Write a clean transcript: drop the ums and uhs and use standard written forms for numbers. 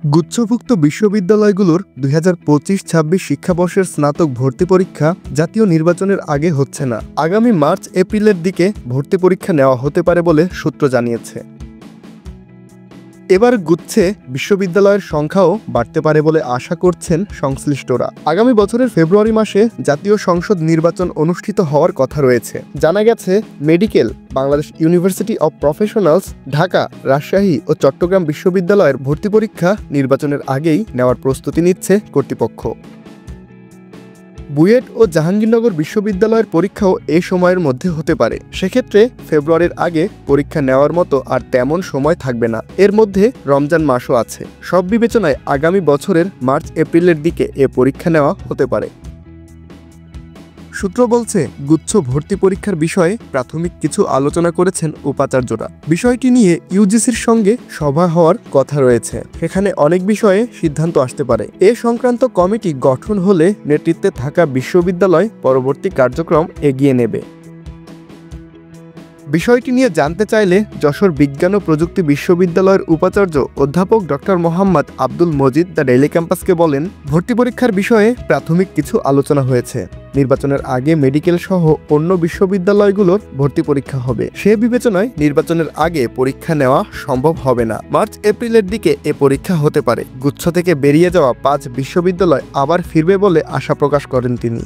গুচ্ছভুক্ত বিশ্ববিদ্যালয়গুলোর 2025-26 শিক্ষাবর্ষের স্নাতক ভর্তি পরীক্ষা জাতীয় নির্বাচনের আগে হচ্ছে না। আগামী মার্চ-এপ্রিলের দিকে ভর্তি পরীক্ষা নেওয়া হতে পারে বলে সূত্র জানিয়েছে। এবার গুচ্ছে বিশ্ববিদ্যালয়ের সংখ্যাও বাড়তে পারে বলে আশা করছেন সংশ্লিষ্টরা। আগামী বছরের ফেব্রুয়ারি মাসে জাতীয় সংসদ নির্বাচন অনুষ্ঠিত হওয়ার কথা রয়েছে। জানা গেছে, medical, Bangladesh university of professionals, Dhaka, Rajshahi ও চট্টগ্রাম বিশ্ববিদ্যালয়ের ভর্তি পরীক্ষা নির্বাচনের আগেই নেওয়ার প্রস্তুতি নিচ্ছে কর্তৃপক্ষ। বুয়েট ও জাহাঙ্গীরনগর বিশ্ববিদ্যালয়ের পরীক্ষাও এ সময়ের মধ্যে হতে পারে। সেক্ষেত্রে ফেব্রুয়ারির আগে পরীক্ষা নেওয়ার মতো আর তেমন সময় থাকবে না। এর মধ্যে রমজান মাসও আছে। সব বিবেচনায় আগামী বছরের মার্চ-এপ্রিলের দিকে এ পরীক্ষা নেওয়া হতে পারে। সূত্র বলছে, গুচ্ছ ভর্তি পরীক্ষার বিষয়ে প্রাথমিক কিছু আলোচনা করেছেন উপাচার্যরা। বিষয়টি নিয়ে ইউজিসির সঙ্গে সভা হওয়ার কথা রয়েছে। সেখানে অনেক বিষয়ে সিদ্ধান্ত আসতে পারে। এ সংক্রান্ত কমিটি গঠন হলে নেতৃত্বে থাকা বিশ্ববিদ্যালয় পরবর্তী কার্যক্রম এগিয়ে নেবে। বিষয়টি নিয়ে জানতে চাইলে যশোর বিজ্ঞান ও প্রযুক্তি বিশ্ববিদ্যালয়ের উপাচার্য অধ্যাপক doctor Mohammad Abdul Majid the daily ক্যাম্পাসকে বলেন, ভর্তি পরীক্ষার বিষয়ে প্রাথমিক কিছু আলোচনা হয়েছে। নির্বাচনের আগে মেডিকেল সহ অন্য বিশ্ববিদ্যালয়গুলোর ভর্তি পরীক্ষা হবে। সে বিবেচনায় নির্বাচনের আগে পরীক্ষা নেওয়া সম্ভব হবে না। মার্চ-এপ্রিলের দিকে এ পরীক্ষা হতে পারে। গুচ্ছ থেকে বেরিয়ে যাওয়া 5 বিশ্ববিদ্যালয় আবার ফিরবে বলে আশা প্রকাশ করেন তিনি।